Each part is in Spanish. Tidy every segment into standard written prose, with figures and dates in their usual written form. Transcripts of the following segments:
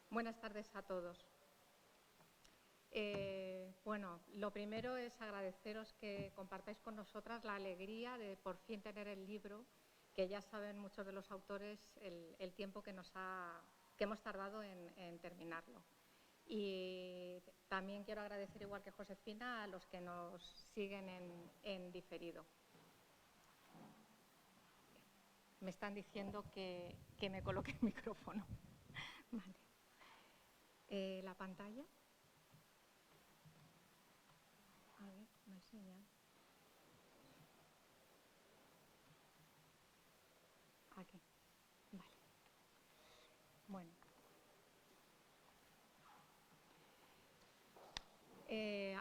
Buenas tardes a todos. Bueno, lo primero es agradeceros que compartáis con nosotras la alegría de por fin tener el libro, que ya saben muchos de los autores el tiempo que hemos tardado en terminarlo. Y también quiero agradecer, igual que Josefina, a los que nos siguen en diferido. Me están diciendo que me coloque el micrófono. Vale. La pantalla. A ver, no hay señal. Aquí. Vale. Bueno.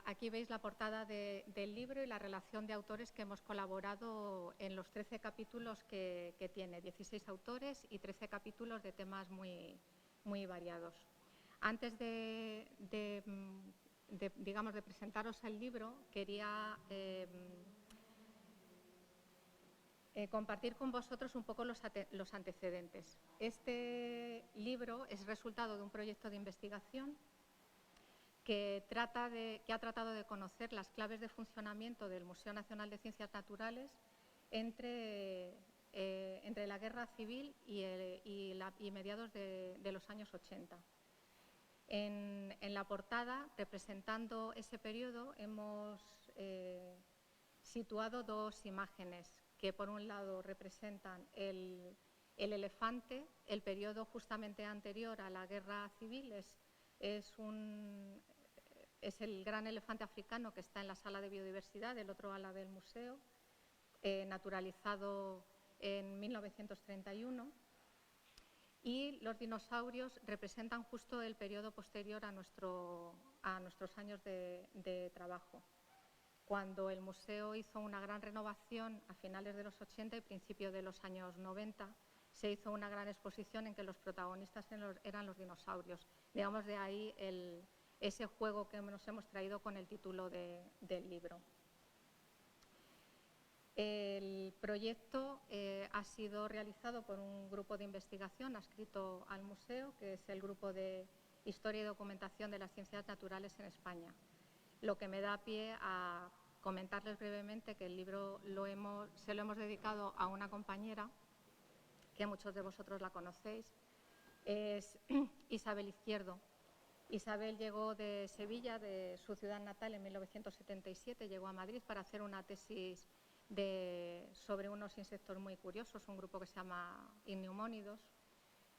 Aquí veis la portada del libro y la relación de autores que hemos colaborado en los 13 capítulos que tiene, 16 autores y 13 capítulos de temas muy, muy variados. Antes de presentaros el libro, quería compartir con vosotros un poco los antecedentes. Este libro es resultado de un proyecto de investigación que ha tratado de conocer las claves de funcionamiento del Museo Nacional de Ciencias Naturales entre la Guerra Civil y mediados de los años 80. En la portada, representando ese periodo, hemos situado dos imágenes que, por un lado, representan el elefante, el periodo justamente anterior a la Guerra Civil, es el gran elefante africano que está en la sala de biodiversidad del otro ala del museo, naturalizado en 1931. Y los dinosaurios representan justo el periodo posterior a nuestros años de trabajo, cuando el museo hizo una gran renovación a finales de los 80 y principios de los años 90. Se hizo una gran exposición en que los protagonistas eran los dinosaurios. Digamos, de ahí ese juego que nos hemos traído con el título del libro. El proyecto ha sido realizado por un grupo de investigación adscrito al museo, que es el Grupo de Historia y Documentación de las Ciencias Naturales en España. Lo que me da pie a comentarles brevemente que el libro se lo hemos dedicado a una compañera, que muchos de vosotros la conocéis, es Isabel Izquierdo. Isabel llegó de Sevilla, de su ciudad natal, en 1977, llegó a Madrid para hacer una tesis sobre unos insectos muy curiosos, un grupo que se llama Inneumónidos,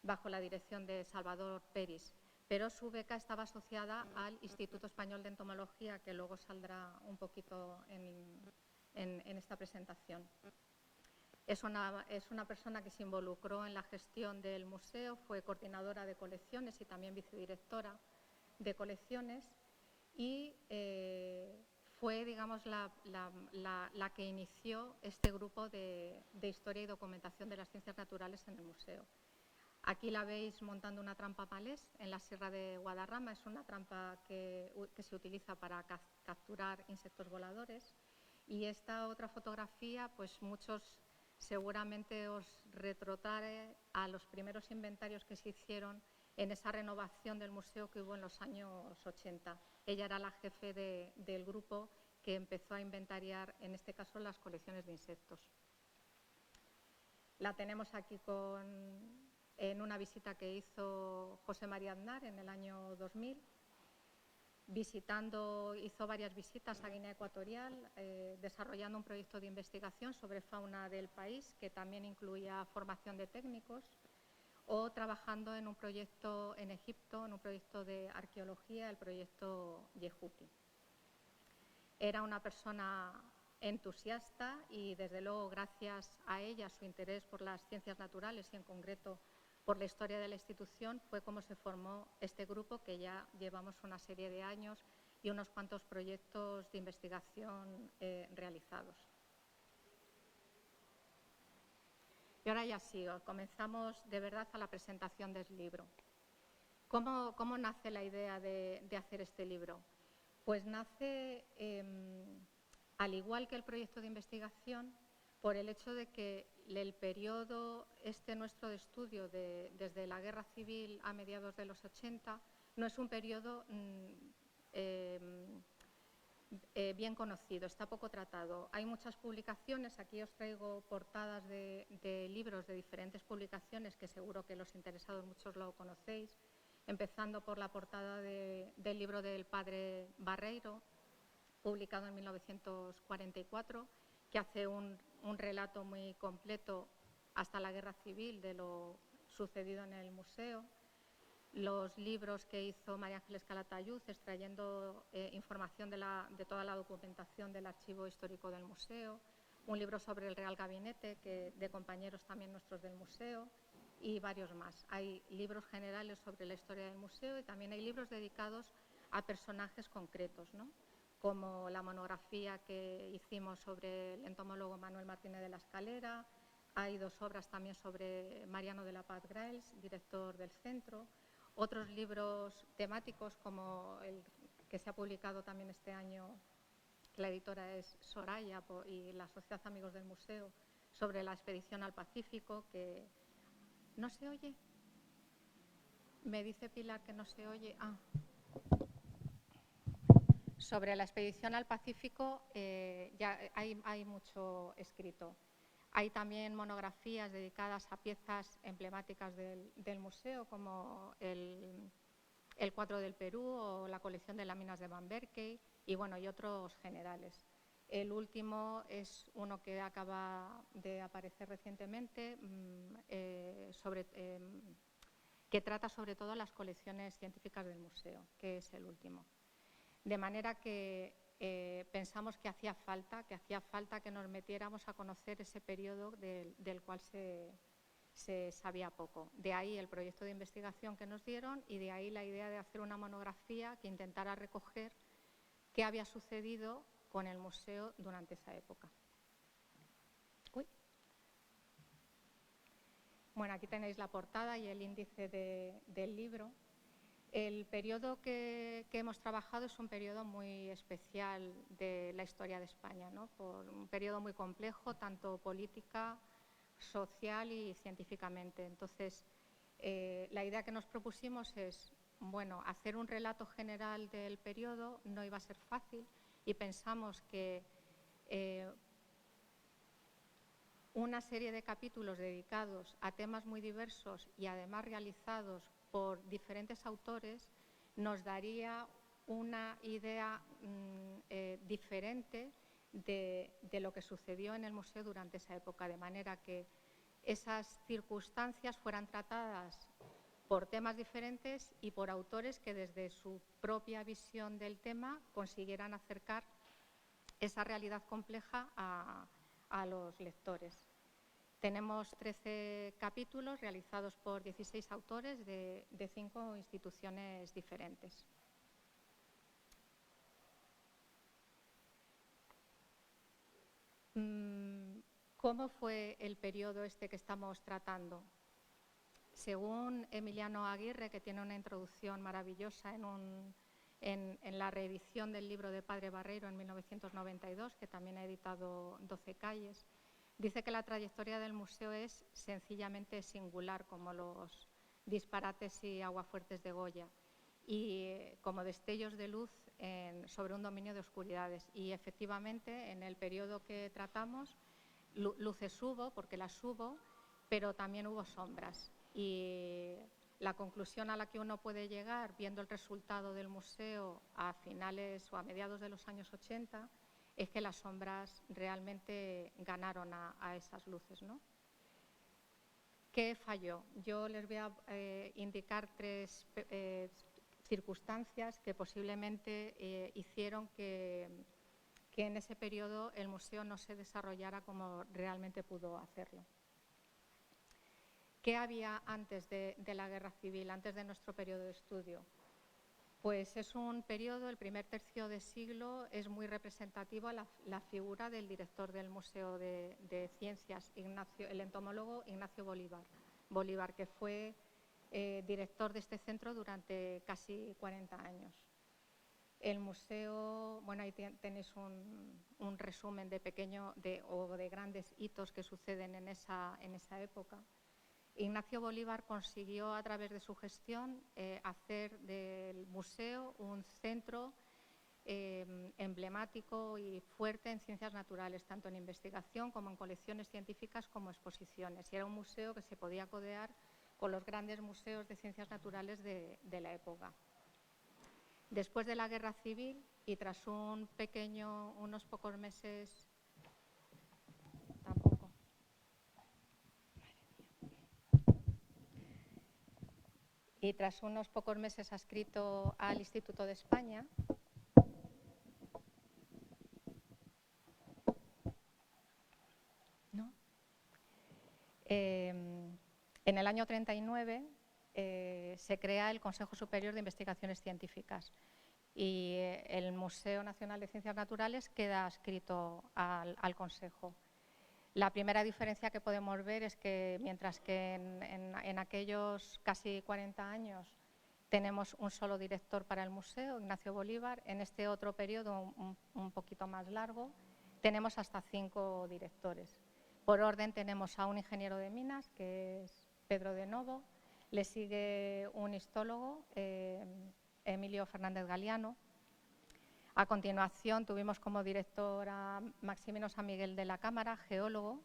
bajo la dirección de Salvador Peris. Pero su beca estaba asociada al Instituto Español de Entomología, que luego saldrá un poquito en esta presentación. Es una persona que se involucró en la gestión del museo, fue coordinadora de colecciones y también vicedirectora de colecciones, y fue, digamos, la que inició este grupo de historia y documentación de las ciencias naturales en el museo. Aquí la veis montando una trampa malés en la Sierra de Guadarrama. Es una trampa que se utiliza para capturar insectos voladores. Y esta otra fotografía, pues muchos seguramente os retrotrae a los primeros inventarios que se hicieron en esa renovación del museo que hubo en los años 80. Ella era la jefe del grupo que empezó a inventariar, en este caso, las colecciones de insectos. La tenemos aquí en una visita que hizo José María Aznar en el año 2000, hizo varias visitas a Guinea Ecuatorial, desarrollando un proyecto de investigación sobre fauna del país, que también incluía formación de técnicos, o trabajando en un proyecto en Egipto, en un proyecto de arqueología, el proyecto Yehuti. Era una persona entusiasta y, desde luego, gracias a ella, su interés por las ciencias naturales y, en concreto, por la historia de la institución, fue como se formó este grupo, que ya llevamos una serie de años y unos cuantos proyectos de investigación realizados. Y ahora ya sí, comenzamos de verdad a la presentación del libro. ¿Cómo nace la idea de hacer este libro? Pues nace, al igual que el proyecto de investigación, por el hecho de que el periodo nuestro de estudio desde la Guerra Civil a mediados de los 80 no es un periodo bien conocido, está poco tratado. Hay muchas publicaciones, aquí os traigo portadas de libros de diferentes publicaciones que seguro que los interesados muchos lo conocéis, empezando por la portada del libro del padre Barreiro, publicado en 1944, que hace un relato muy completo hasta la Guerra Civil de lo sucedido en el museo. Los libros que hizo María Ángeles Calatayud, extrayendo información de toda la documentación del archivo histórico del museo, un libro sobre el Real Gabinete de compañeros también nuestros del museo y varios más. Hay libros generales sobre la historia del museo y también hay libros dedicados a personajes concretos, ¿no?, como la monografía que hicimos sobre el entomólogo Manuel Martínez de la Escalera. Hay 2 obras también sobre Mariano de la Paz Graells, director del centro. Otros libros temáticos, como el que se ha publicado también este año, la editora es Soraya y la Sociedad Amigos del Museo, sobre la expedición al Pacífico, que no se oye. Me dice Pilar que no se oye. Sobre la expedición al Pacífico ya hay mucho escrito. Hay también monografías dedicadas a piezas emblemáticas del museo, como el cuadro del Perú o la colección de láminas de Van Berkey y otros generales. El último es uno que acaba de aparecer recientemente, que trata sobre todo las colecciones científicas del museo, que es el último. De manera que pensamos que hacía falta que nos metiéramos a conocer ese periodo del cual se sabía poco. De ahí el proyecto de investigación que nos dieron y de ahí la idea de hacer una monografía que intentara recoger qué había sucedido con el museo durante esa época. Bueno, aquí tenéis la portada y el índice del libro. El periodo que hemos trabajado es un periodo muy especial de la historia de España, ¿no?, por un periodo muy complejo, tanto política, social y científicamente. Entonces, la idea que nos propusimos es, hacer un relato general del periodo no iba a ser fácil y pensamos que una serie de capítulos dedicados a temas muy diversos y además realizados por diferentes autores nos daría una idea diferente de lo que sucedió en el museo durante esa época, de manera que esas circunstancias fueran tratadas por temas diferentes y por autores que desde su propia visión del tema consiguieran acercar esa realidad compleja a los lectores. Tenemos 13 capítulos realizados por 16 autores de 5 instituciones diferentes. ¿Cómo fue el periodo que estamos tratando? Según Emiliano Aguirre, que tiene una introducción maravillosa en la reedición del libro de Padre Barreiro en 1992, que también ha editado 12 calles, dice que la trayectoria del museo es sencillamente singular, como los disparates y aguafuertes de Goya, y como destellos de luz sobre un dominio de oscuridades. Y efectivamente, en el periodo que tratamos, luces hubo, porque las hubo, pero también hubo sombras. Y la conclusión a la que uno puede llegar, viendo el resultado del museo a finales o a mediados de los años 80, es que las sombras realmente ganaron a esas luces, ¿no? ¿Qué falló? Yo les voy a indicar 3 circunstancias que posiblemente hicieron que en ese periodo el museo no se desarrollara como realmente pudo hacerlo. ¿Qué había antes de la Guerra Civil, antes de nuestro periodo de estudio? Pues es un periodo, el primer tercio de siglo, es muy representativo a la figura del director del Museo de Ciencias, el entomólogo Ignacio Bolívar, que fue director de este centro durante casi 40 años. El museo, bueno, ahí tenéis un resumen de de grandes hitos que suceden en esa época. Ignacio Bolívar consiguió, a través de su gestión, hacer del museo un centro emblemático y fuerte en ciencias naturales, tanto en investigación como en colecciones científicas como exposiciones. Y era un museo que se podía codear con los grandes museos de ciencias naturales de la época. Después de la Guerra Civil y tras unos pocos meses, y tras unos pocos meses adscrito al Instituto de España, ¿no? En el año 39 se crea el Consejo Superior de Investigaciones Científicas y el Museo Nacional de Ciencias Naturales queda adscrito al Consejo. La primera diferencia que podemos ver es que mientras que en aquellos casi 40 años tenemos un solo director para el museo, Ignacio Bolívar, en este otro periodo un poquito más largo tenemos hasta 5 directores. Por orden tenemos a un ingeniero de minas, que es Pedro de Novo, le sigue un histólogo, Emilio Fernández Galiano. A continuación tuvimos como director a Maximino San Miguel de la Cámara, geólogo.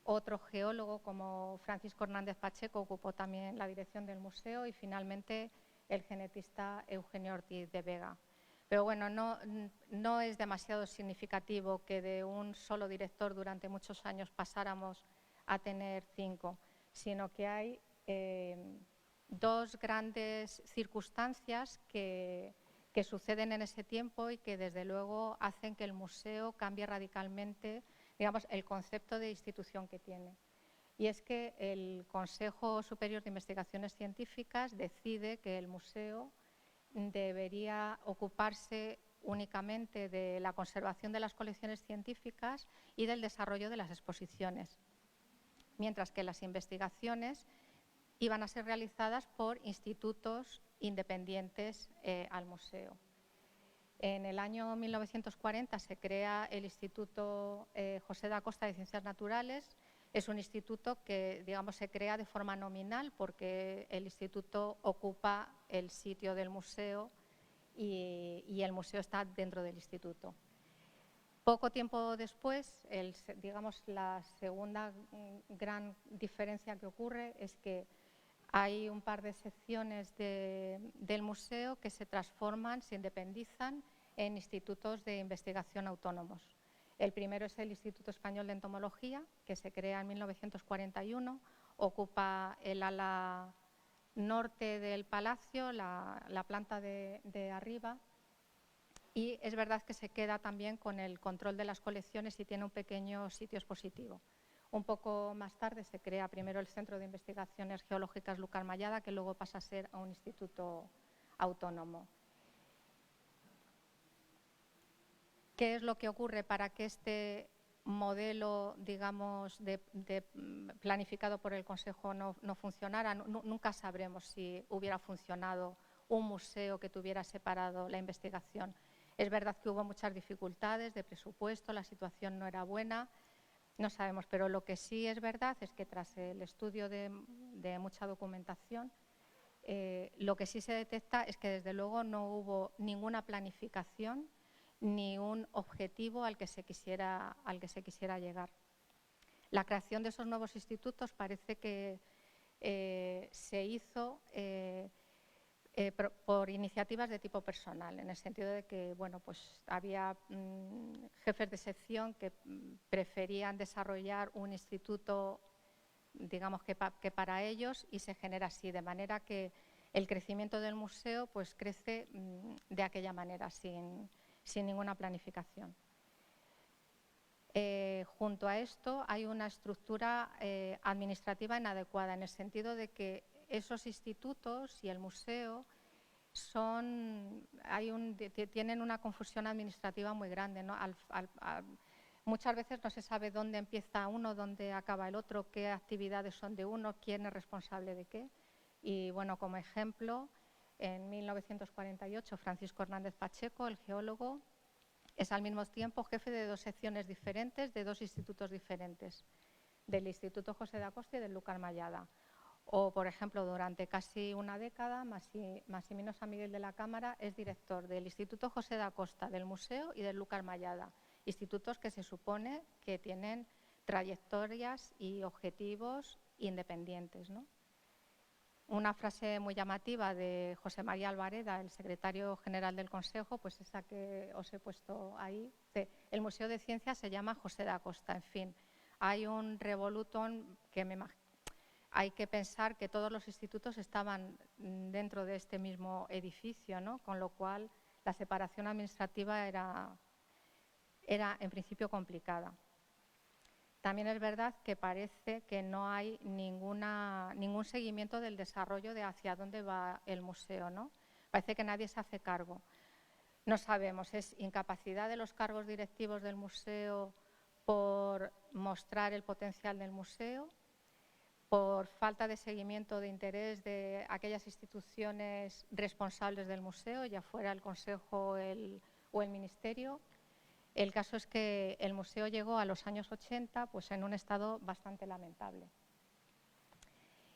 Otro geólogo como Francisco Hernández Pacheco ocupó también la dirección del museo y finalmente el genetista Eugenio Ortiz de Vega. Pero bueno, no es demasiado significativo que de un solo director durante muchos años pasáramos a tener 5, sino que hay 2 grandes circunstancias que suceden en ese tiempo y que desde luego hacen que el museo cambie radicalmente, digamos, el concepto de institución que tiene. Y es que el Consejo Superior de Investigaciones Científicas decide que el museo debería ocuparse únicamente de la conservación de las colecciones científicas y del desarrollo de las exposiciones, mientras que las investigaciones iban a ser realizadas por institutos independientes al museo. En el año 1940 se crea el Instituto José da Costa de Ciencias Naturales. Es un instituto que, digamos, se crea de forma nominal porque el instituto ocupa el sitio del museo y el museo está dentro del instituto. Poco tiempo después, digamos, la segunda gran diferencia que ocurre es que hay un par de secciones del museo que se transforman, se independizan en institutos de investigación autónomos. El primero es el Instituto Español de Entomología, que se crea en 1941, ocupa el ala norte del palacio, la planta de arriba, y es verdad que se queda también con el control de las colecciones y tiene un pequeño sitio expositivo. Un poco más tarde se crea primero el Centro de Investigaciones Geológicas Lucar Mayada, que luego pasa a ser a un instituto autónomo. ¿Qué es lo que ocurre para que este modelo, digamos, planificado por el Consejo no funcionara? Nunca sabremos si hubiera funcionado un museo que tuviera separado la investigación. Es verdad que hubo muchas dificultades de presupuesto, la situación no era buena. No sabemos, pero lo que sí es verdad es que tras el estudio de mucha documentación, lo que sí se detecta es que desde luego no hubo ninguna planificación ni un objetivo al que se quisiera llegar. La creación de esos nuevos institutos parece que se hizo por iniciativas de tipo personal, en el sentido de que bueno, pues había jefes de sección que preferían desarrollar un instituto, digamos, que para ellos, y se genera así, de manera que el crecimiento del museo pues crece de aquella manera, sin ninguna planificación. Junto a esto hay una estructura administrativa inadecuada, en el sentido de que esos institutos y el museo tienen una confusión administrativa muy grande, ¿no? Muchas veces no se sabe dónde empieza uno, dónde acaba el otro, qué actividades son de uno, quién es responsable de qué. Y bueno, como ejemplo, En 1948, Francisco Hernández Pacheco, el geólogo, es al mismo tiempo jefe de 2 secciones diferentes de 2 institutos diferentes, del Instituto José de Acosta y del Lúcar Mallada. O, por ejemplo, durante casi una década, Massimino San Miguel de la Cámara es director del Instituto José de Acosta, del Museo y del Lúcar Mallada, institutos que se supone que tienen trayectorias y objetivos independientes, ¿no? Una frase muy llamativa de José María Albareda, el secretario general del Consejo, pues esa que os he puesto ahí. El Museo de Ciencias se llama José de Acosta. En fin, hay un revolutum que hay que pensar que todos los institutos estaban dentro de este mismo edificio, ¿no? Con lo cual la separación administrativa era en principio complicada. También es verdad que parece que no hay ningún seguimiento del desarrollo de hacia dónde va el museo, ¿no? Parece que nadie se hace cargo. No sabemos, es incapacidad de los cargos directivos del museo por mostrar el potencial del museo, por falta de seguimiento de interés de aquellas instituciones responsables del museo, ya fuera el Consejo o el Ministerio. El caso es que el museo llegó a los años 80 pues, en un estado bastante lamentable.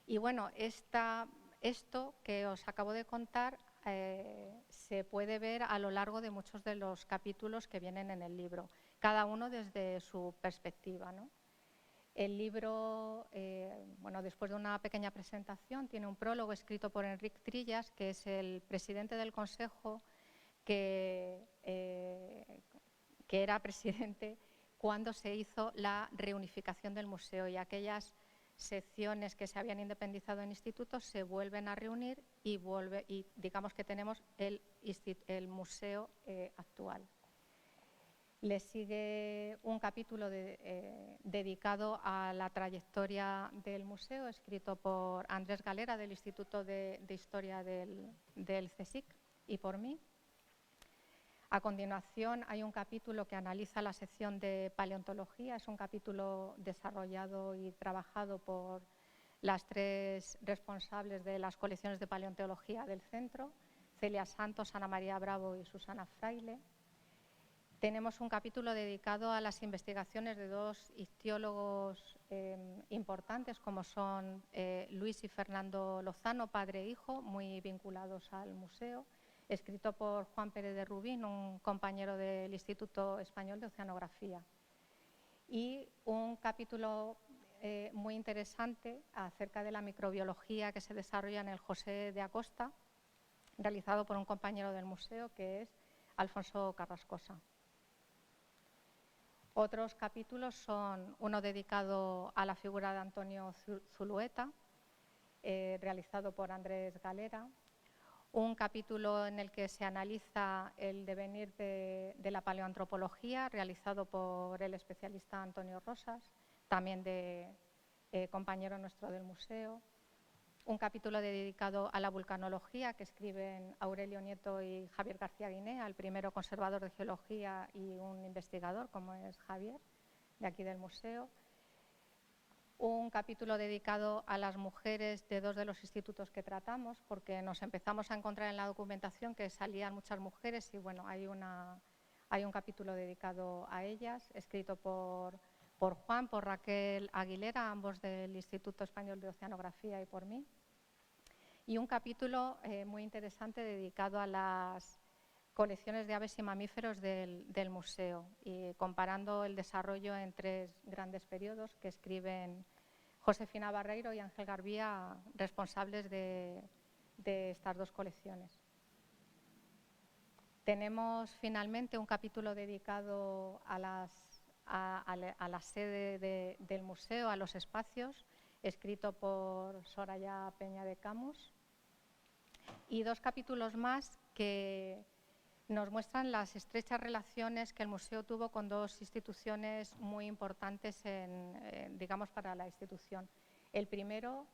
Y bueno, esto que os acabo de contar se puede ver a lo largo de muchos de los capítulos que vienen en el libro, cada uno desde su perspectiva, ¿no? El libro, bueno, después de una pequeña presentación, tiene un prólogo escrito por Enric Trillas, que es el presidente del Consejo que era presidente cuando se hizo la reunificación del museo y aquellas secciones que se habían independizado en institutos se vuelven a reunir y digamos que tenemos el museo actual. Le sigue un capítulo dedicado a la trayectoria del museo, escrito por Andrés Galera, del Instituto de Historia del CSIC, y por mí. A continuación hay un capítulo que analiza la sección de paleontología. Es un capítulo desarrollado y trabajado por las 3 responsables de las colecciones de paleontología del centro, Celia Santos, Ana María Bravo y Susana Fraile. Tenemos un capítulo dedicado a las investigaciones de 2 ictiólogos importantes, como son Luis y Fernando Lozano, padre e hijo, muy vinculados al museo, escrito por Juan Pérez de Rubín, un compañero del Instituto Español de Oceanografía. Y un capítulo muy interesante acerca de la microbiología que se desarrolla en el José de Acosta, realizado por un compañero del museo, que es Alfonso Carrascosa. Otros capítulos son uno dedicado a la figura de Antonio Zulueta, realizado por Andrés Galera, un capítulo en el que se analiza el devenir de la paleoantropología, realizado por el especialista Antonio Rosas, también compañero nuestro del museo. Un capítulo dedicado a la vulcanología, que escriben Aurelio Nieto y Javier García Guinea, el primero conservador de geología y un investigador, como es Javier, de aquí del museo. Un capítulo dedicado a las mujeres de 2 de los institutos que tratamos, porque nos empezamos a encontrar en la documentación que salían muchas mujeres y bueno, hay un capítulo dedicado a ellas, escrito por Juan, por Raquel Aguilera, ambos del Instituto Español de Oceanografía, y por mí. Y un capítulo muy interesante dedicado a las colecciones de aves y mamíferos del museo, y comparando el desarrollo en 3 grandes periodos que escriben Josefina Barreiro y Ángel Garbía, responsables de estas 2 colecciones. Tenemos finalmente un capítulo dedicado a la sede del museo, a los espacios, escrito por Soraya Peña de Camus, y 2 capítulos más que nos muestran las estrechas relaciones que el museo tuvo con 2 instituciones muy importantes digamos, para la institución. El primero,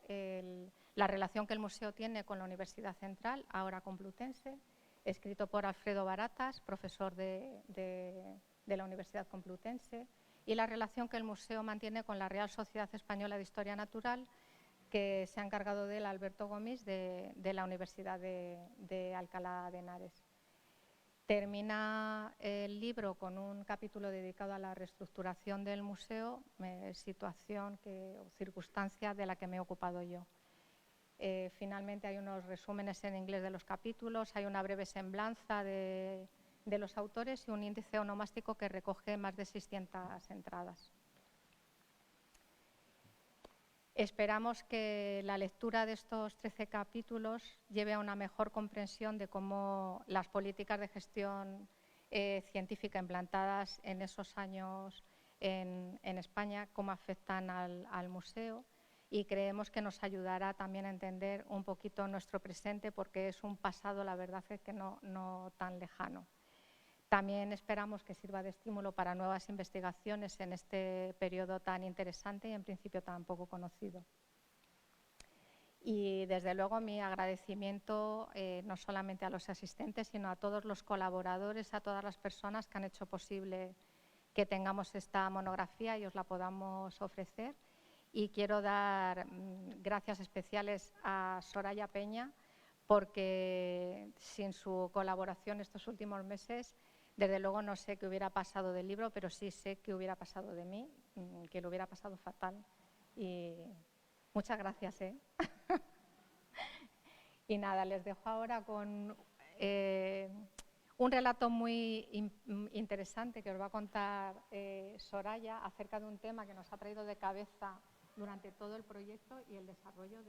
la relación que el museo tiene con la Universidad Central, ahora Complutense, escrito por Alfredo Baratas, profesor de la Universidad Complutense, y la relación que el museo mantiene con la Real Sociedad Española de Historia Natural, que se ha encargado de él Alberto Gomis de la Universidad de Alcalá de Henares. Termina el libro con un capítulo dedicado a la reestructuración del museo, situación o circunstancia de la que me he ocupado yo. Finalmente hay unos resúmenes en inglés de los capítulos, hay una breve semblanza de los autores y un índice onomástico que recoge más de 600 entradas. Esperamos que la lectura de estos 13 capítulos lleve a una mejor comprensión de cómo las políticas de gestión científica implantadas en esos años en España, cómo afectan al museo, y creemos que nos ayudará también a entender un poquito nuestro presente, porque es un pasado, la verdad es que no tan lejano. También esperamos que sirva de estímulo para nuevas investigaciones en este periodo tan interesante y en principio tan poco conocido. Y desde luego mi agradecimiento no solamente a los asistentes, sino a todos los colaboradores, a todas las personas que han hecho posible que tengamos esta monografía y os la podamos ofrecer. Y quiero dar gracias especiales a Soraya Peña, porque sin su colaboración estos últimos meses, desde luego no sé qué hubiera pasado del libro, pero sí sé qué hubiera pasado de mí, que lo hubiera pasado fatal. Y muchas gracias. Y nada, les dejo ahora con un relato muy interesante que os va a contar Soraya acerca de un tema que nos ha traído de cabeza durante todo el proyecto y el desarrollo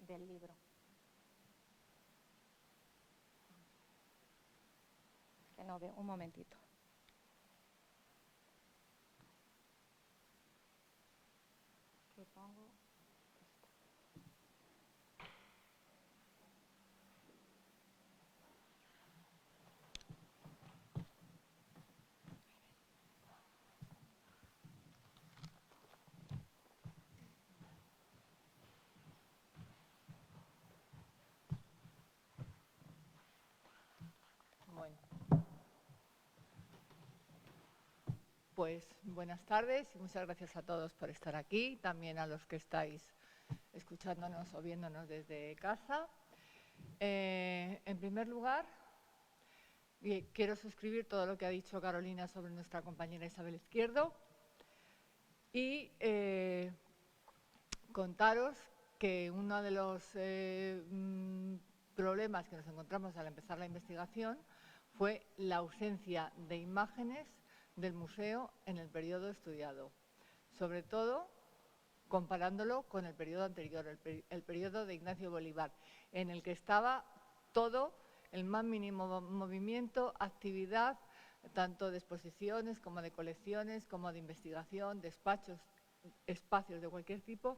del libro. Que no veo, un momentito. ¿Qué pongo? Bueno, pues buenas tardes y muchas gracias a todos por estar aquí, también a los que estáis escuchándonos o viéndonos desde casa. En primer lugar, quiero suscribir todo lo que ha dicho Carolina sobre nuestra compañera Isabel Izquierdo y contaros que uno de los problemas que nos encontramos al empezar la investigación fue la ausencia de imágenes del museo en el periodo estudiado, sobre todo comparándolo con el periodo anterior, el periodo de Ignacio Bolívar, en el que estaba todo el más mínimo movimiento, actividad, tanto de exposiciones como de colecciones, como de investigación, despachos, espacios de cualquier tipo,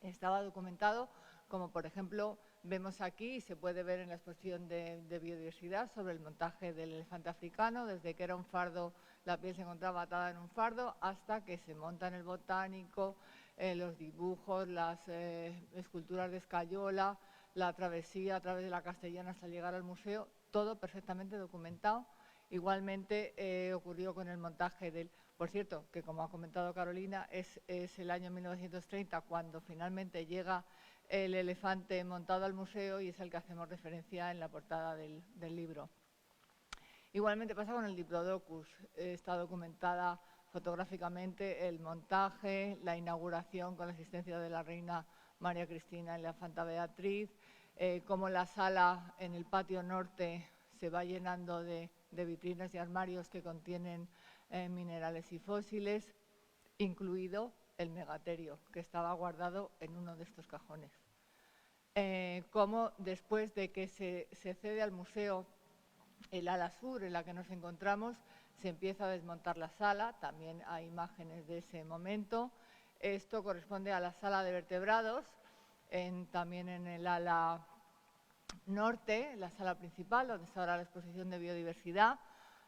estaba documentado, como por ejemplo vemos aquí y se puede ver en la exposición de biodiversidad sobre el montaje del elefante africano, desde que era un fardo, la piel se encontraba atada en un fardo, hasta que se monta en el botánico, los dibujos, las esculturas de escayola, la travesía a través de la Castellana hasta llegar al museo, todo perfectamente documentado. Igualmente ocurrió con el montaje del... Por cierto, que como ha comentado Carolina, es el año 1930 cuando finalmente llega el elefante montado al museo y es el que hacemos referencia en la portada del libro. Igualmente pasa con el Diplodocus, está documentada fotográficamente el montaje, la inauguración con la asistencia de la reina María Cristina y la infanta Beatriz, cómo la sala en el patio norte se va llenando de vitrinas y armarios que contienen minerales y fósiles, incluido el megaterio, que estaba guardado en uno de estos cajones. Cómo después de que se cede al museo el ala sur en la que nos encontramos, se empieza a desmontar la sala, también hay imágenes de ese momento. Esto corresponde a la sala de vertebrados, también en el ala norte, la sala principal, donde está ahora la exposición de biodiversidad.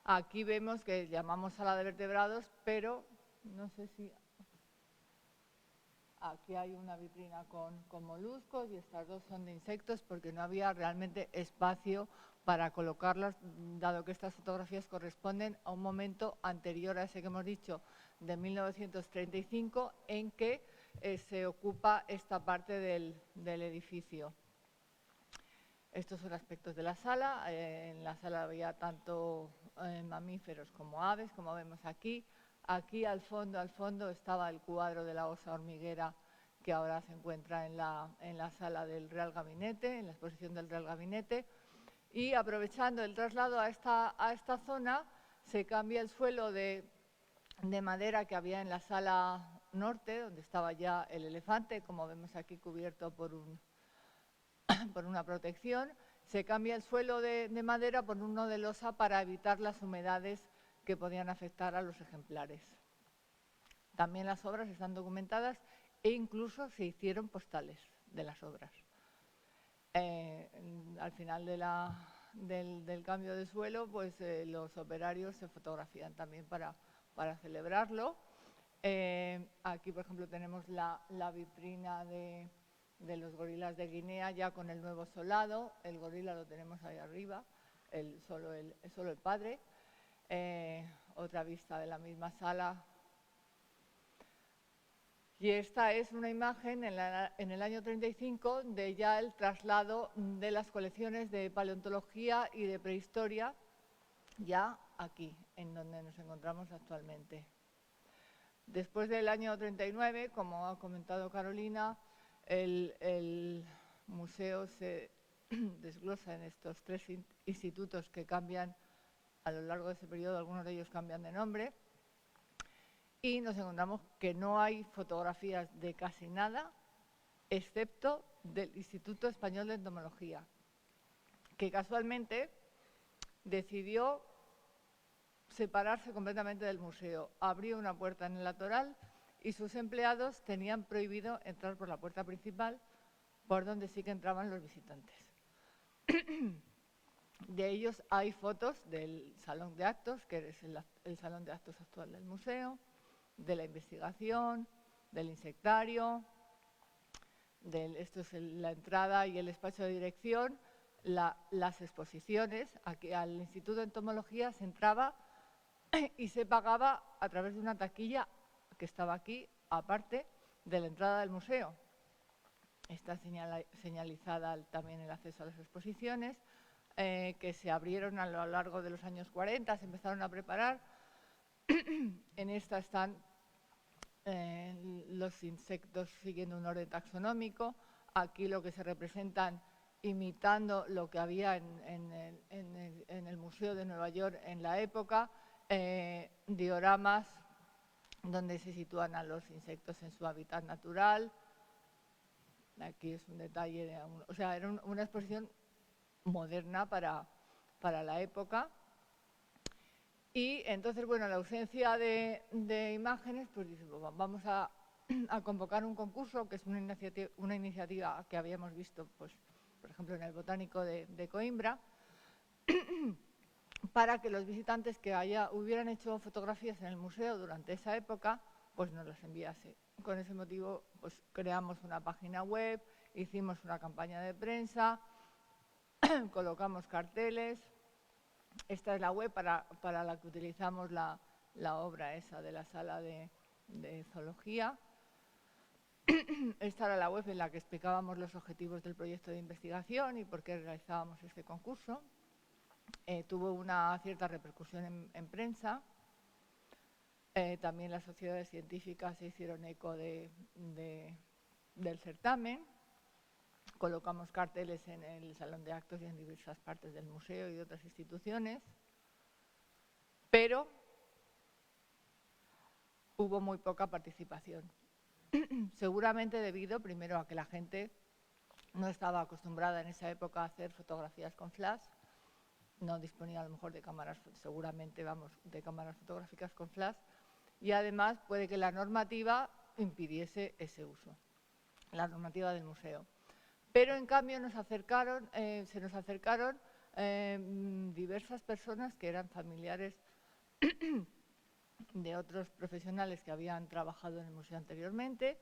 Aquí vemos que llamamos sala de vertebrados, pero no sé si... Aquí hay una vitrina con moluscos y estas dos son de insectos porque no había realmente espacio para colocarlas, dado que estas fotografías corresponden a un momento anterior a ese que hemos dicho, de 1935, en que se ocupa esta parte del edificio. Estos son aspectos de la sala. En la sala había tanto mamíferos como aves, como vemos aquí. Aquí al fondo estaba el cuadro de la osa hormiguera, que ahora se encuentra en la sala del Real Gabinete, en la exposición del Real Gabinete. Y aprovechando el traslado a esta zona, se cambia el suelo de madera que había en la sala norte, donde estaba ya el elefante, como vemos aquí cubierto por una protección. Se cambia el suelo de madera por uno de losa para evitar las humedades que podían afectar a los ejemplares. También las obras están documentadas e incluso se hicieron postales de las obras. Al final del cambio de suelo, pues los operarios se fotografían también para celebrarlo. Aquí, por ejemplo, tenemos la vitrina de los gorilas de Guinea ya con el nuevo solado. El gorila lo tenemos ahí arriba, solo el padre. Otra vista de la misma sala. Y esta es una imagen en el año 35 de ya el traslado de las colecciones de paleontología y de prehistoria ya aquí, en donde nos encontramos actualmente. Después del año 39, como ha comentado Carolina, el museo se desglosa en estos 3 institutos que cambian a lo largo de ese periodo, algunos de ellos cambian de nombre, y nos encontramos que no hay fotografías de casi nada, excepto del Instituto Español de Entomología, que casualmente decidió separarse completamente del museo. Abrió una puerta en el latoral y sus empleados tenían prohibido entrar por la puerta principal, por donde sí que entraban los visitantes. De ellos hay fotos del salón de actos, que es el salón de actos actual del museo, de la investigación, del insectario, esto es la entrada y el despacho de dirección, las exposiciones. Aquí al Instituto de Entomología se entraba y se pagaba a través de una taquilla que estaba aquí, aparte de la entrada del museo. Está señalizada también el acceso a las exposiciones, que se abrieron a lo largo de los años 40, se empezaron a preparar. En esta están los insectos siguiendo un orden taxonómico. Aquí lo que se representan imitando lo que había en el Museo de Nueva York en la época, dioramas donde se sitúan a los insectos en su hábitat natural. Aquí es un detalle, o sea, era una exposición moderna para la época. Y entonces, bueno, la ausencia de imágenes, pues vamos a convocar un concurso, que es una iniciativa que habíamos visto, pues, por ejemplo, en el Botánico de Coimbra, para que los visitantes que hubieran hecho fotografías en el museo durante esa época, pues nos las enviase. Con ese motivo, pues creamos una página web, hicimos una campaña de prensa, colocamos carteles. Esta es la web para la que utilizamos la obra esa de la sala de zoología. Esta era la web en la que explicábamos los objetivos del proyecto de investigación y por qué realizábamos este concurso. Tuvo una cierta repercusión en prensa. También las sociedades científicas se hicieron eco del certamen. Colocamos carteles en el salón de actos y en diversas partes del museo y de otras instituciones, pero hubo muy poca participación. Seguramente debido, primero, a que la gente no estaba acostumbrada en esa época a hacer fotografías con flash, no disponía a lo mejor de cámaras, seguramente, de cámaras fotográficas con flash, y además puede que la normativa impidiese ese uso, la normativa del museo. Pero en cambio se nos acercaron diversas personas que eran familiares de otros profesionales que habían trabajado en el museo anteriormente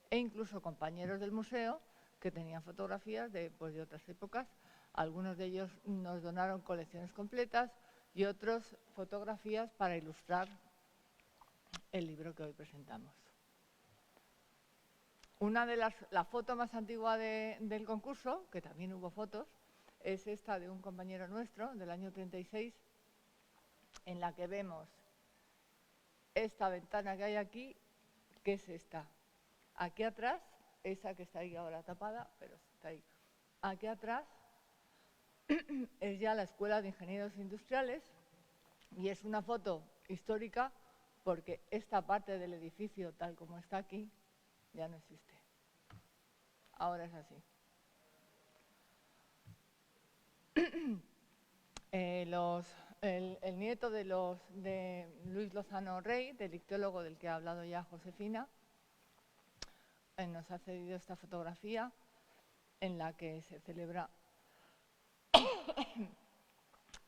e incluso compañeros del museo que tenían fotografías de otras épocas. Algunos de ellos nos donaron colecciones completas y otros fotografías para ilustrar el libro que hoy presentamos. La foto más antigua del concurso, que también hubo fotos, es esta de un compañero nuestro del año 36, en la que vemos esta ventana que hay aquí, que es esta. Aquí atrás, esa que está ahí ahora tapada, pero está ahí. Aquí atrás es ya la Escuela de Ingenieros Industriales y es una foto histórica porque esta parte del edificio, tal como está aquí, ya no existe. Ahora es así. El nieto de Luis Lozano Rey, del ictiólogo del que ha hablado ya Josefina, nos ha cedido esta fotografía en la que se celebra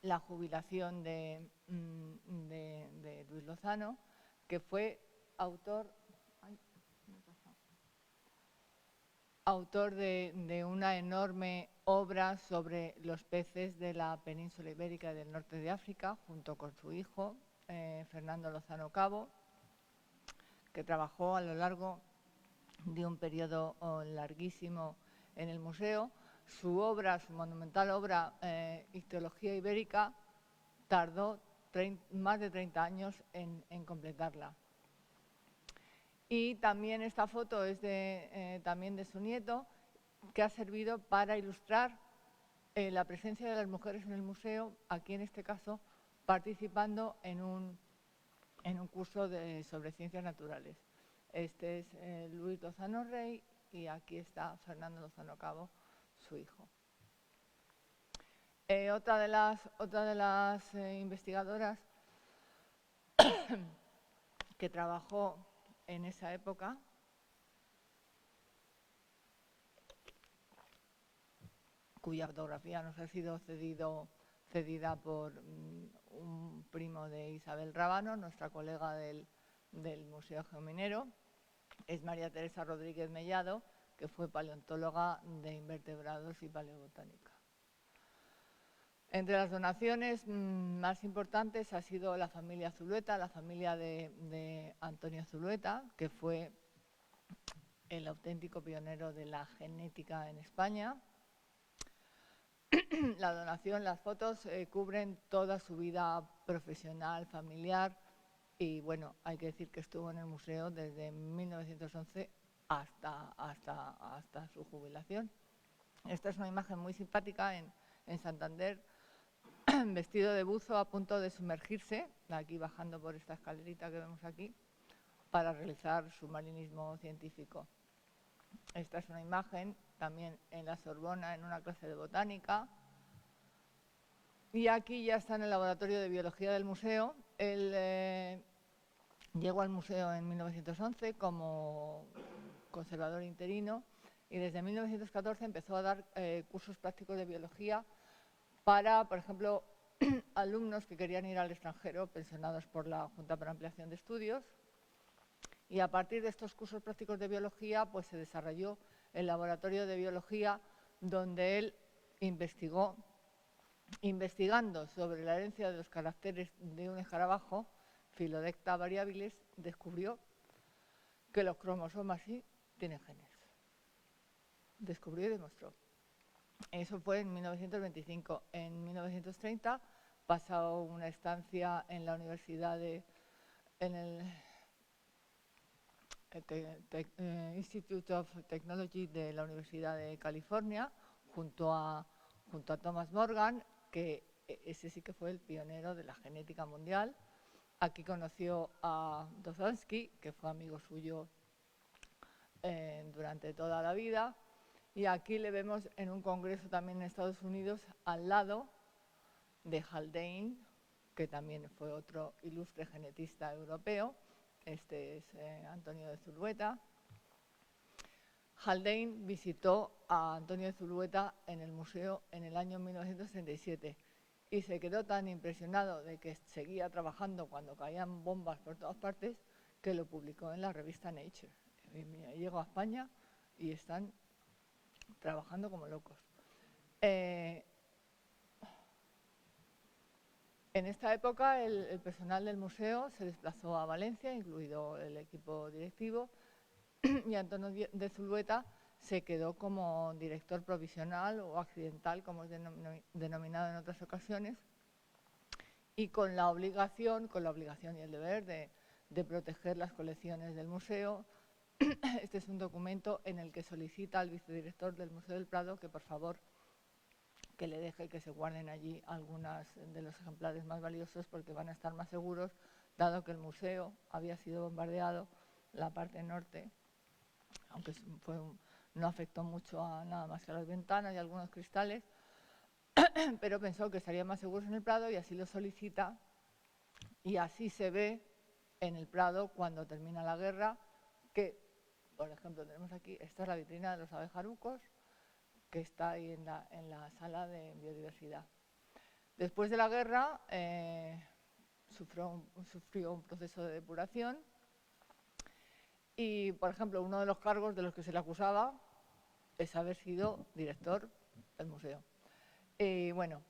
la jubilación de Luis Lozano, que fue autor de una enorme obra sobre los peces de la península ibérica y del norte de África, junto con su hijo, Fernando Lozano Cabo, que trabajó a lo largo de un periodo larguísimo en el museo. Su monumental obra, Ictiología Ibérica, tardó más de 30 años en completarla. Y también esta foto es también de su nieto, que ha servido para ilustrar la presencia de las mujeres en el museo, aquí en este caso participando en un curso sobre ciencias naturales. Este es Luis Lozano Rey y aquí está Fernando Lozano Cabo, su hijo. Otra de las investigadoras que trabajó en esa época cuya fotografía nos ha sido cedida por un primo de Isabel Rábano, nuestra colega del Museo Geominero, es María Teresa Rodríguez Mellado, que fue paleontóloga de invertebrados y paleobotánica. Entre las donaciones más importantes ha sido la familia Zulueta, la familia de Antonio Zulueta, que fue el auténtico pionero de la genética en España. La donación, las fotos cubren toda su vida profesional, familiar y, bueno, hay que decir que estuvo en el museo desde 1911 hasta su jubilación. Esta es una imagen muy simpática en Santander, vestido de buzo a punto de sumergirse, aquí bajando por esta escalerita que vemos aquí, para realizar submarinismo científico. Esta es una imagen también en la Sorbona, en una clase de botánica. Y aquí ya está en el laboratorio de biología del museo. Él llegó al museo en 1911 como conservador interino y desde 1914 empezó a dar cursos prácticos de biología para, por ejemplo, alumnos que querían ir al extranjero, pensionados por la Junta para Ampliación de Estudios. Y a partir de estos cursos prácticos de biología, pues se desarrolló el laboratorio de biología, donde él investigando sobre la herencia de los caracteres de un escarabajo, Philodecta variabilis, descubrió que los cromosomas sí tienen genes. Descubrió y demostró. Eso fue en 1925. En 1930 pasó una estancia en la universidad en el Institute of Technology de la Universidad de California, junto a Thomas Morgan, que ese sí que fue el pionero de la genética mundial. Aquí conoció a Dozansky, que fue amigo suyo durante toda la vida. Y aquí le vemos en un congreso también en Estados Unidos, al lado de Haldane, que también fue otro ilustre genetista europeo. Este es Antonio de Zulueta. Haldane visitó a Antonio de Zulueta en el museo en el año 1937 y se quedó tan impresionado de que seguía trabajando cuando caían bombas por todas partes que lo publicó en la revista Nature. Llegó a España y están trabajando como locos. En esta época el personal del museo se desplazó a Valencia, incluido el equipo directivo, y Antonio de Zulueta se quedó como director provisional o accidental, como es denominado en otras ocasiones, y con la obligación y el deber de proteger las colecciones del museo. Este es un documento en el que solicita al vicedirector del Museo del Prado que, por favor, que le deje que se guarden allí algunos de los ejemplares más valiosos, porque van a estar más seguros, dado que el museo había sido bombardeado, la parte norte, aunque no afectó mucho a nada más que a las ventanas y algunos cristales, pero pensó que estarían más seguros en el Prado y así lo solicita, y así se ve en el Prado cuando termina la guerra, que, por ejemplo, tenemos aquí, esta es la vitrina de los abejarucos, que está ahí en la sala de biodiversidad. Después de la guerra sufrió un proceso de depuración y, por ejemplo, uno de los cargos de los que se le acusaba es haber sido director del museo. Y bueno,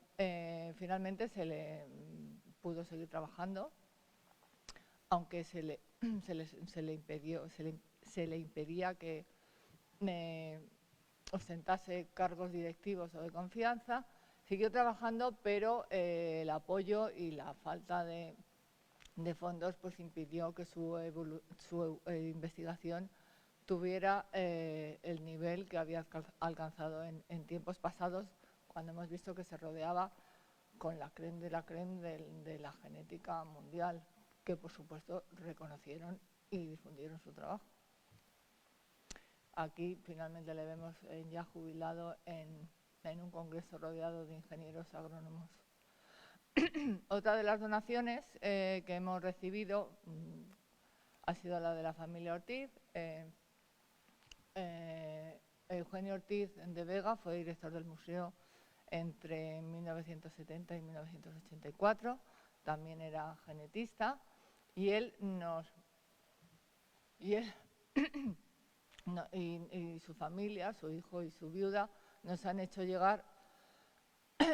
finalmente se le pudo seguir trabajando, aunque se le impedía que ostentase cargos directivos o de confianza. Siguió trabajando, pero el apoyo y la falta de fondos pues impidió que su investigación tuviera el nivel que había alcanzado en tiempos pasados, cuando hemos visto que se rodeaba con la crème de la crème de la genética mundial, que por supuesto reconocieron y difundieron su trabajo. Aquí finalmente le vemos ya jubilado en un congreso rodeado de ingenieros agrónomos. Otra de las donaciones que hemos recibido ha sido la de la familia Ortiz. Eugenio Ortiz de Vega fue director del museo entre 1970 y 1984, también era genetista, y su familia, su hijo y su viuda, nos han hecho llegar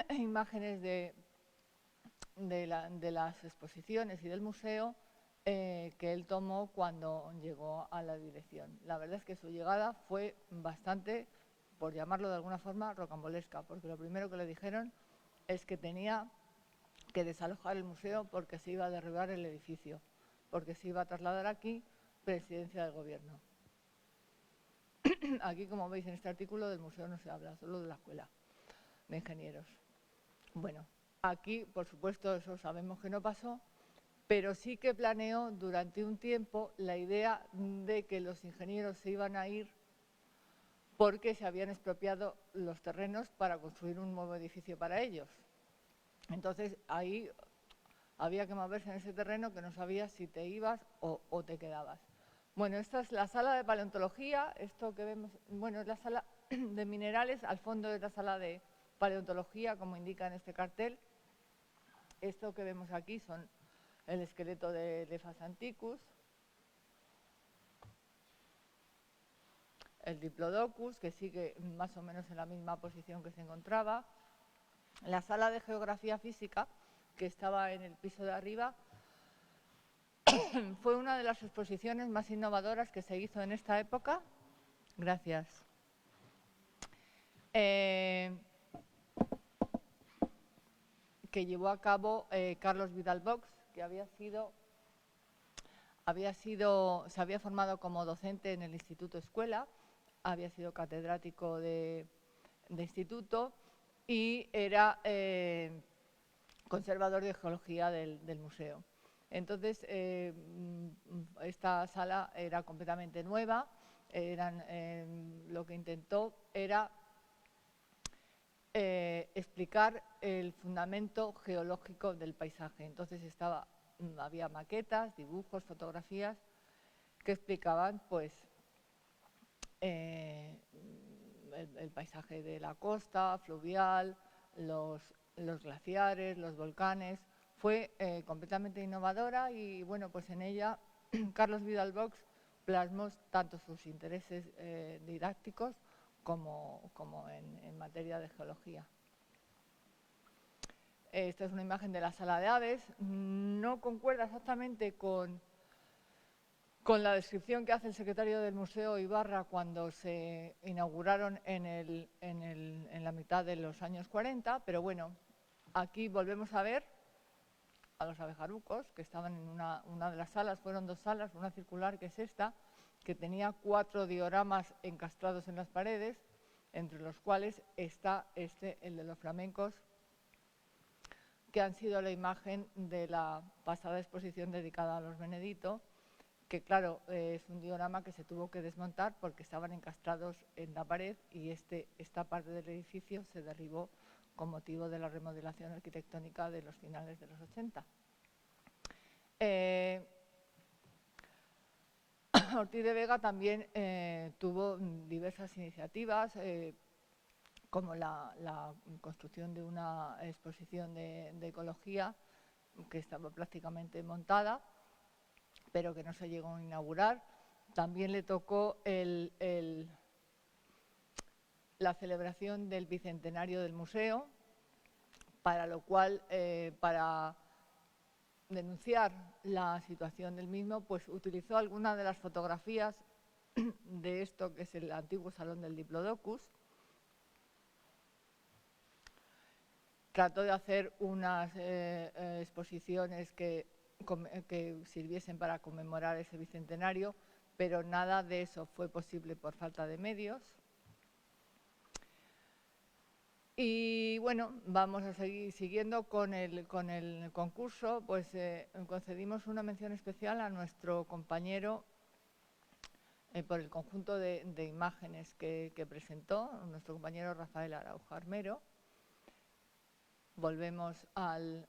imágenes de las exposiciones y del museo que él tomó cuando llegó a la dirección. La verdad es que su llegada fue bastante, por llamarlo de alguna forma, rocambolesca, porque lo primero que le dijeron es que tenía que desalojar el museo porque se iba a derribar el edificio, porque se iba a trasladar aquí presidencia del gobierno. Aquí, como veis en este artículo, del museo no se habla, solo de la escuela de ingenieros. Bueno, aquí, por supuesto, eso sabemos que no pasó, pero sí que planeó durante un tiempo la idea de que los ingenieros se iban a ir porque se habían expropiado los terrenos para construir un nuevo edificio para ellos. Entonces, ahí había que moverse en ese terreno que no sabías si te ibas o te quedabas. Bueno, esta es la sala de paleontología. Esto que vemos, bueno, es la sala de minerales, al fondo es la sala de paleontología, como indica en este cartel. Esto que vemos aquí son el esqueleto de Lephasanticus, el Diplodocus, que sigue más o menos en la misma posición que se encontraba. La sala de geografía física, que estaba en el piso de arriba, fue una de las exposiciones más innovadoras que se hizo en esta época. Gracias. Que llevó a cabo Carlos Vidal Box, que se había formado como docente en el Instituto Escuela, había sido catedrático de instituto y era conservador de geología del museo. Entonces, esta sala era completamente nueva, lo que intentó era explicar el fundamento geológico del paisaje. Entonces había maquetas, dibujos, fotografías que explicaban pues, el paisaje de la costa fluvial, los glaciares, los volcanes. Fue completamente innovadora y bueno, pues en ella Carlos Vidal Box plasmó tanto sus intereses didácticos como en materia de geología. Esta es una imagen de la sala de aves. No concuerda exactamente con con la descripción que hace el secretario del Museo Ibarra cuando se inauguraron en la mitad de los años 40, pero bueno, aquí volvemos a ver a los abejarucos que estaban en una de las salas, fueron 2 salas, una circular que es esta, que tenía 4 dioramas encastrados en las paredes, entre los cuales está el de los flamencos, que han sido la imagen de la pasada exposición dedicada a los Benedito, que claro, es un diorama que se tuvo que desmontar porque estaban encastrados en la pared y esta parte del edificio se derribó con motivo de la remodelación arquitectónica de los finales de los 80. Ortiz de Vega también tuvo diversas iniciativas, como la construcción de una exposición de ecología que estaba prácticamente montada, pero que no se llegó a inaugurar. También le tocó la celebración del bicentenario del museo, para lo cual, para denunciar la situación del mismo, pues utilizó algunas de las fotografías de esto que es el antiguo Salón del Diplodocus. Trató de hacer unas exposiciones que sirviesen para conmemorar ese bicentenario, pero nada de eso fue posible por falta de medios. Y bueno, vamos a seguir siguiendo con el concurso, pues concedimos una mención especial a nuestro compañero por el conjunto de imágenes que presentó, nuestro compañero Rafael Araujo Armero. Volvemos al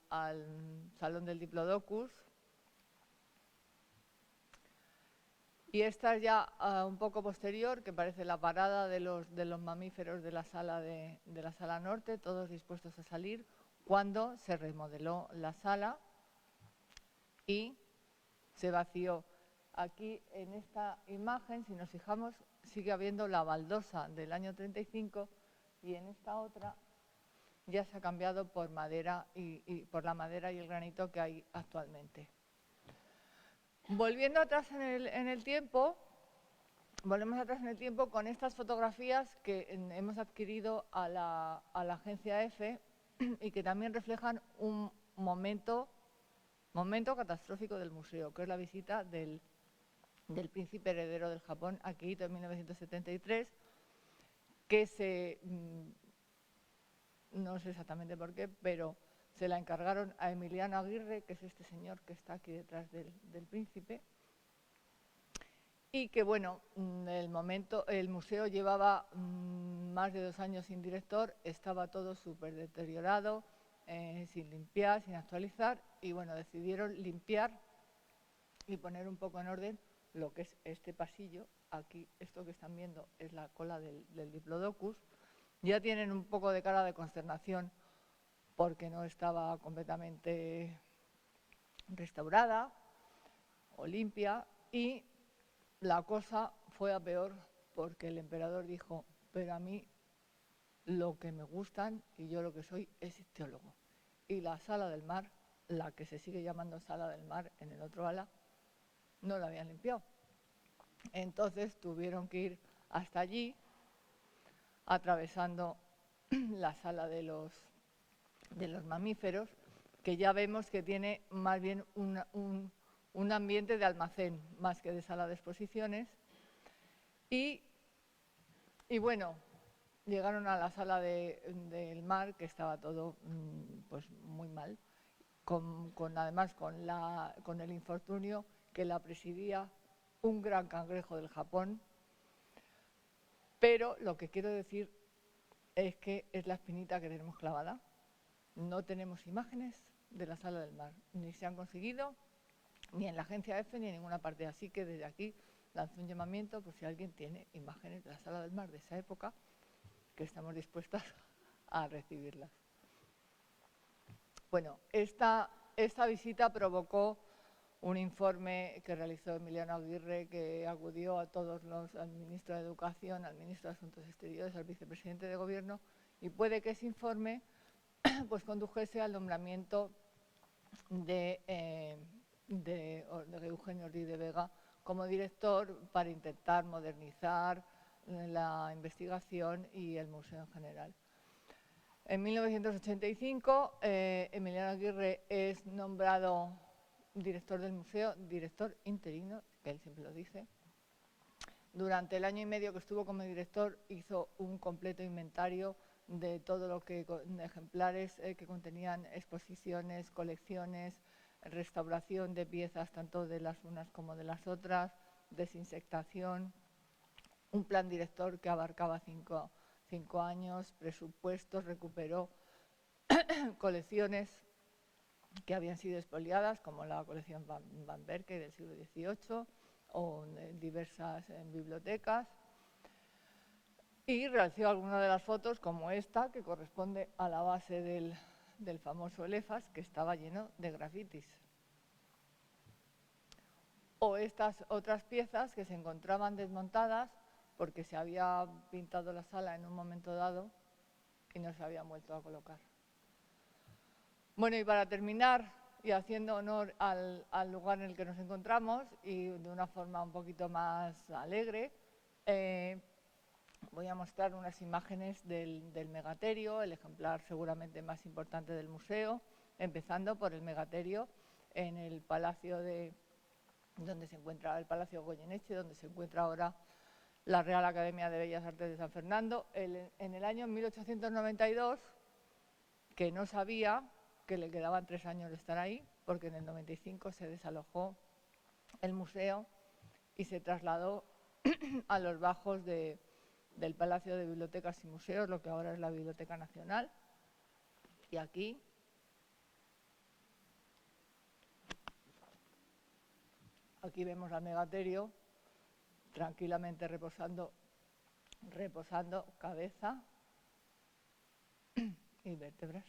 Salón del Diplodocus. Y esta es ya un poco posterior, que parece la parada de los mamíferos de la sala norte, todos dispuestos a salir, cuando se remodeló la sala y se vació. Aquí en esta imagen, si nos fijamos, sigue habiendo la baldosa del año 35 y en esta otra ya se ha cambiado por madera y por la madera y el granito que hay actualmente. Volviendo atrás en el tiempo, volvemos atrás en el tiempo con estas fotografías que hemos adquirido a la agencia EFE y que también reflejan un momento catastrófico del museo, que es la visita del príncipe heredero del Japón, Akihito, en 1973, que no sé exactamente por qué, pero se la encargaron a Emiliano Aguirre, que es este señor que está aquí detrás del príncipe, y que bueno, el museo llevaba más de 2 años sin director, estaba todo súper deteriorado, sin limpiar, sin actualizar, y bueno, decidieron limpiar y poner un poco en orden lo que es este pasillo. Aquí, esto que están viendo es la cola del Diplodocus. Ya tienen un poco de cara de consternación porque no estaba completamente restaurada o limpia, y la cosa fue a peor porque el emperador dijo: pero a mí lo que me gustan y yo lo que soy es ictiólogo. Y la sala del mar, la que se sigue llamando sala del mar en el otro ala, no la habían limpiado. Entonces tuvieron que ir hasta allí, atravesando la sala de los mamíferos, que ya vemos que tiene más bien un ambiente de almacén más que de sala de exposiciones. Y bueno, llegaron a la sala del mar, que estaba todo pues muy mal, además con el infortunio que la presidía un gran cangrejo del Japón. Pero lo que quiero decir es que es la espinita que tenemos clavada. No tenemos imágenes de la sala del mar, ni se han conseguido, ni en la agencia EFE, ni en ninguna parte. Así que desde aquí lanzo un llamamiento por si alguien tiene imágenes de la sala del mar de esa época, que estamos dispuestas a recibirlas. Bueno, esta visita provocó un informe que realizó Emiliano Aguirre, que acudió a todos al ministro de Educación, al ministro de Asuntos Exteriores, al vicepresidente de Gobierno, y puede que ese informe pues condujese al nombramiento de Eugenio Ortiz de Vega como director para intentar modernizar la investigación y el museo en general. En 1985, Emiliano Aguirre es nombrado director del museo, director interino, que él siempre lo dice. Durante el año y medio que estuvo como director hizo un completo inventario de todo lo que de ejemplares que contenían exposiciones, colecciones, restauración de piezas tanto de las unas como de las otras, desinsectación, un plan director que abarcaba cinco años, presupuestos, recuperó colecciones que habían sido expoliadas, como la colección Van Berke del siglo XVIII o diversas bibliotecas, y realizó algunas de las fotos, como esta, que corresponde a la base del famoso Elefas, que estaba lleno de grafitis. O estas otras piezas que se encontraban desmontadas porque se había pintado la sala en un momento dado y no se habían vuelto a colocar. Bueno, y para terminar, y haciendo honor al lugar en el que nos encontramos, y de una forma un poquito más alegre, voy a mostrar unas imágenes del megaterio, el ejemplar seguramente más importante del museo, empezando por el megaterio en el palacio donde se encuentra el Palacio Goyeneche, donde se encuentra ahora la Real Academia de Bellas Artes de San Fernando. En el año 1892, que no sabía que le quedaban 3 años de estar ahí, porque en el 95 se desalojó el museo y se trasladó a los bajos del Palacio de Bibliotecas y Museos, lo que ahora es la Biblioteca Nacional. Y aquí vemos al megaterio tranquilamente reposando cabeza y vértebras,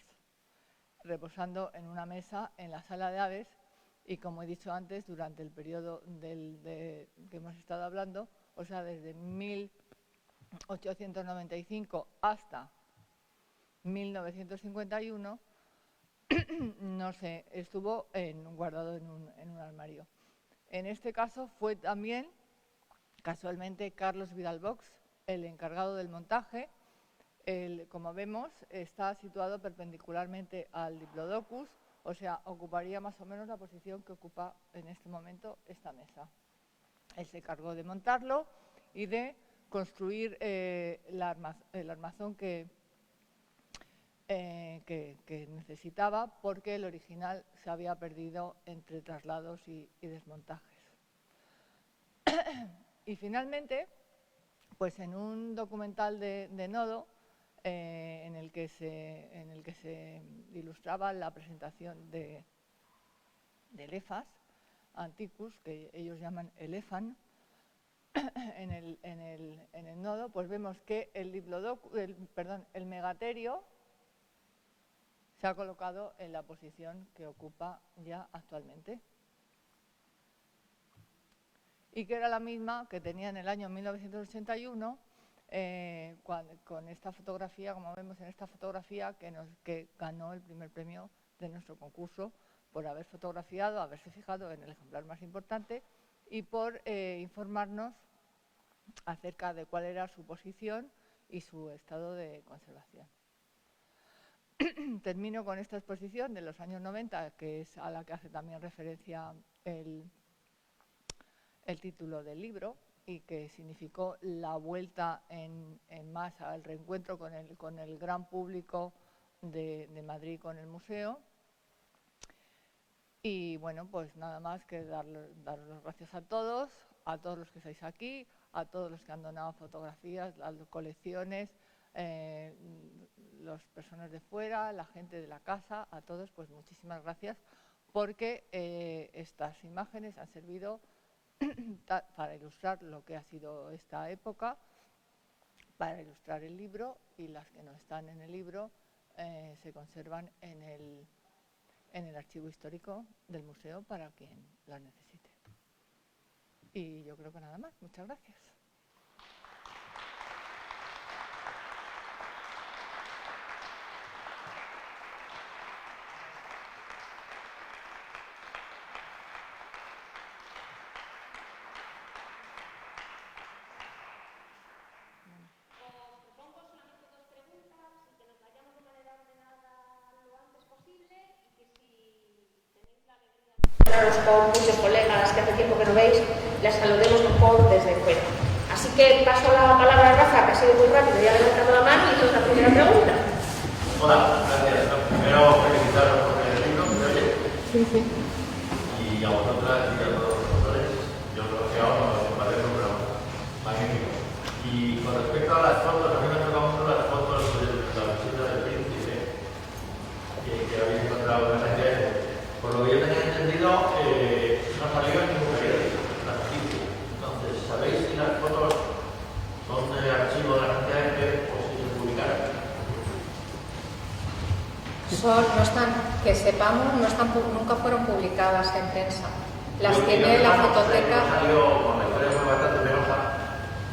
reposando en una mesa en la sala de aves, y como he dicho antes, durante el periodo que hemos estado hablando, o sea, desde 1895 hasta 1951, no sé, estuvo guardado en un armario. En este caso fue también, casualmente, Carlos Vidal Box, el encargado del montaje. Como vemos, está situado perpendicularmente al Diplodocus, o sea, ocuparía más o menos la posición que ocupa en este momento esta mesa. Él se encargó de montarlo y de construir el armazón que necesitaba, porque el original se había perdido entre traslados y desmontajes. Y finalmente, pues en un documental de Nodo, en el que se ilustraba la presentación de Elefas Antiquus, que ellos llaman Elefan, en el Nodo, pues vemos que el megaterio se ha colocado en la posición que ocupa ya actualmente, y que era la misma que tenía en el año 1981, con esta fotografía, como vemos en esta fotografía, que ganó el primer premio de nuestro concurso por haberse fijado en el ejemplar más importante y por informarnos acerca de cuál era su posición y su estado de conservación. Termino con esta exposición de los años 90, que es a la que hace también referencia el título del libro, y que significó la vuelta en masa, el reencuentro con el gran público de Madrid con el museo. Y bueno, pues nada más que dar las gracias a todos los que estáis aquí, a todos los que han donado fotografías, las colecciones, las personas de fuera, la gente de la casa, a todos, pues muchísimas gracias, porque estas imágenes han servido para ilustrar lo que ha sido esta época, para ilustrar el libro, y las que no están en el libro se conservan en el archivo histórico del museo para quien las necesite. Y yo creo que nada más. Muchas gracias. encontraros con muchos colegas que hace tiempo que no veis, les saludemos mejor desde fuera. Así que paso la palabra a Rafa, que ha sido muy rápido y ha levantado la mano y es la primera pregunta. Hola, gracias. Primero felicitaros por el libro, ¿me oye? Sí, sí. Y a vosotras y a todos los autores. Yo creo que ahora no os parece, pero magnífico. Y con respecto a las fotos, a mí me tocan mucho las fotos de la visita del príncipe que habéis encontrado en esa calle. Por lo que yo tenía entendido, no salió en ningún periódico, la noticia. Entonces, ¿sabéis si las fotos son de archivo de la agencia EFE o si se publicaron? No están, que sepamos, nunca fueron publicadas en prensa. Las tiene la fototeca. Salió con la historia fue bastante penosa.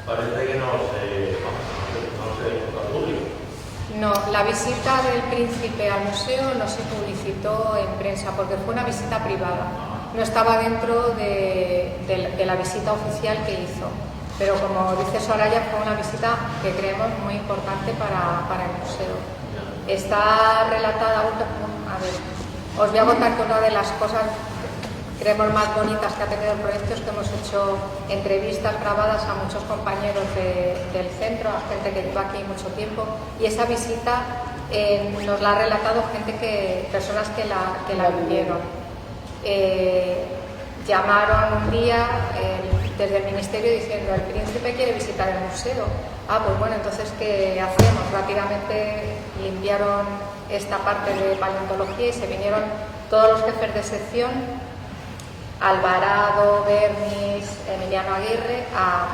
Parece que no se al público. No, la visita del príncipe al museo no se publicitó en prensa porque fue una visita privada. No estaba dentro de la visita oficial que hizo. Pero como dice Soraya, fue una visita que creemos muy importante para el museo. Está relatada, a ver, os voy a contar que una de las cosas creemos más bonitas que ha tenido el proyecto es que hemos hecho entrevistas grabadas a muchos compañeros del centro, a gente que lleva aquí mucho tiempo, y esa visita nos la ha relatado personas que la vivieron. Llamaron un día desde el ministerio diciendo: el príncipe quiere visitar el museo. Pues bueno, entonces ¿qué hacemos? Rápidamente limpiaron esta parte de paleontología y se vinieron todos los jefes de sección, Alvarado, Bernis, Emiliano Aguirre, a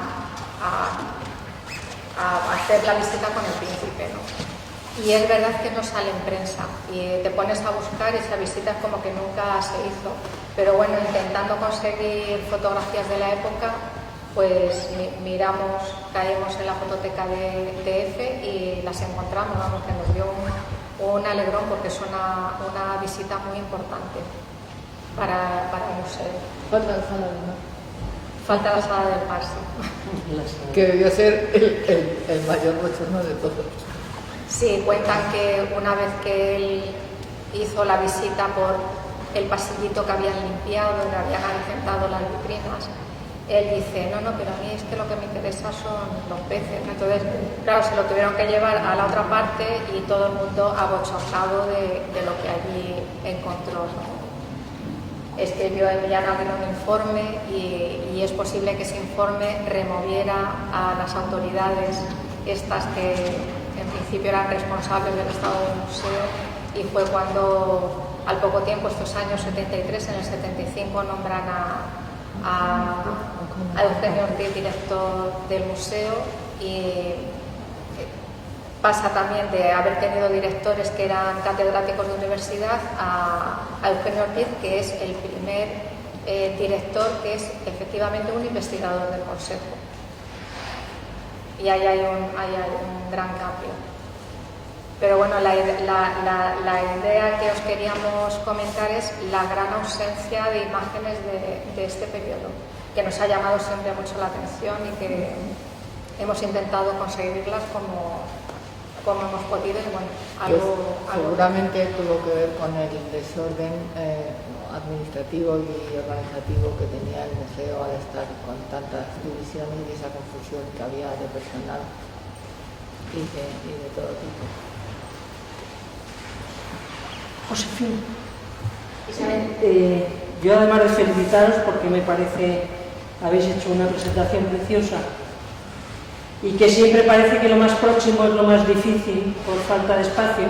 hacer la visita con el príncipe, ¿no? Y es verdad que no sale en prensa y te pones a buscar y esa visita es como que nunca se hizo. Pero bueno, intentando conseguir fotografías de la época, pues miramos, caemos en la fototeca de EFE y las encontramos, vamos, que nos dio un alegrón porque es una visita muy importante para el museo. Falta la sala del mar. Falta la sala del mar, sí. Que debió ser el mayor bochorno de todos. Sí, cuentan que una vez que él hizo la visita por el pasillito que habían limpiado, donde habían acrecentado las vitrinas, él dice: no, pero a mí es que lo que me interesa son los peces. Entonces, claro, se lo tuvieron que llevar a la otra parte y todo el mundo abochornado de lo que allí encontró, ¿no? Escribió Emiliano Aguirre un informe y es posible que ese informe removiera a las autoridades estas que en principio eran responsables del estado del museo, y fue cuando al poco tiempo, estos años 73, en el 75 nombran a Eugenio Ortiz director del museo, y pasa también de haber tenido directores que eran catedráticos de universidad a Eugenio Ortiz, que es el primer director que es efectivamente un investigador del Consejo. Y ahí hay un gran cambio. Pero bueno, la idea que os queríamos comentar es la gran ausencia de imágenes de este periodo, que nos ha llamado siempre mucho la atención y que hemos intentado conseguirlas como hemos podido. Y bueno, seguramente tuvo que ver con el desorden administrativo y organizativo que tenía el museo al estar con tantas divisiones y esa confusión que había de personal y de todo tipo. Josefina. Yo, además de felicitaros porque me parece habéis hecho una presentación preciosa y que siempre parece que lo más próximo es lo más difícil por falta de espacio,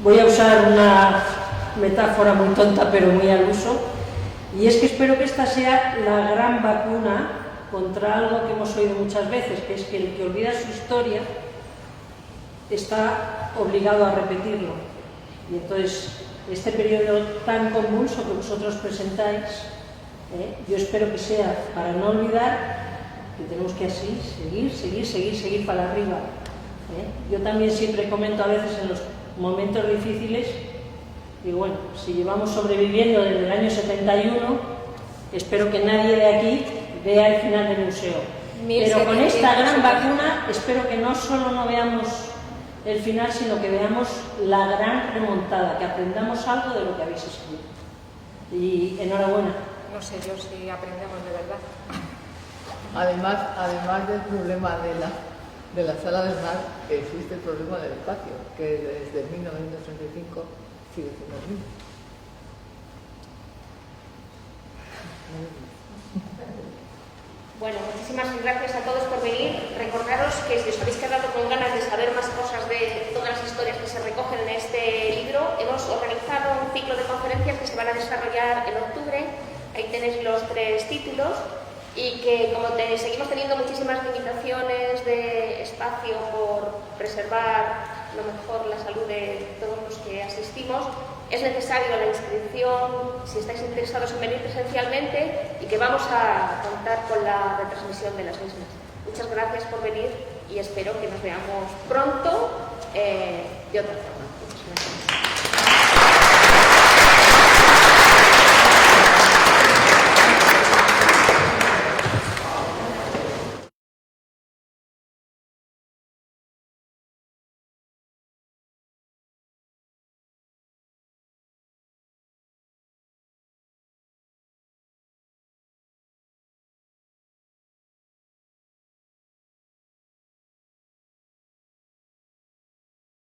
voy a usar una metáfora muy tonta pero muy al uso, y es que espero que esta sea la gran vacuna contra algo que hemos oído muchas veces, que es que el que olvida su historia está obligado a repetirlo. Y entonces, este periodo tan convulso que vosotros presentáis, yo espero que sea para no olvidar que tenemos que así seguir para arriba. Yo también siempre comento a veces en los momentos difíciles, y bueno, si llevamos sobreviviendo desde el año 71, espero que nadie de aquí vea el final del museo. Pero con esta gran vacuna espero que no solo no veamos el final, sino que veamos la gran remontada, que aprendamos algo de lo que habéis escrito. Y enhorabuena. No sé yo si aprendemos de verdad. Además del problema de la sala del mar, existe el problema del espacio, que desde 1935 sigue siendo el mismo. Bueno, muchísimas gracias a todos por venir. Recordaros que si os habéis quedado con ganas de saber más cosas de todas las historias que se recogen en este libro, hemos organizado un ciclo de conferencias que se van a desarrollar en octubre. Ahí tenéis los 3 títulos y que como seguimos teniendo muchísimas limitaciones de espacio por preservar lo mejor la salud de todos los que asistimos, es necesario la inscripción si estáis interesados en venir presencialmente y que vamos a contar con la retransmisión de las mismas. Muchas gracias por venir y espero que nos veamos pronto de otra forma.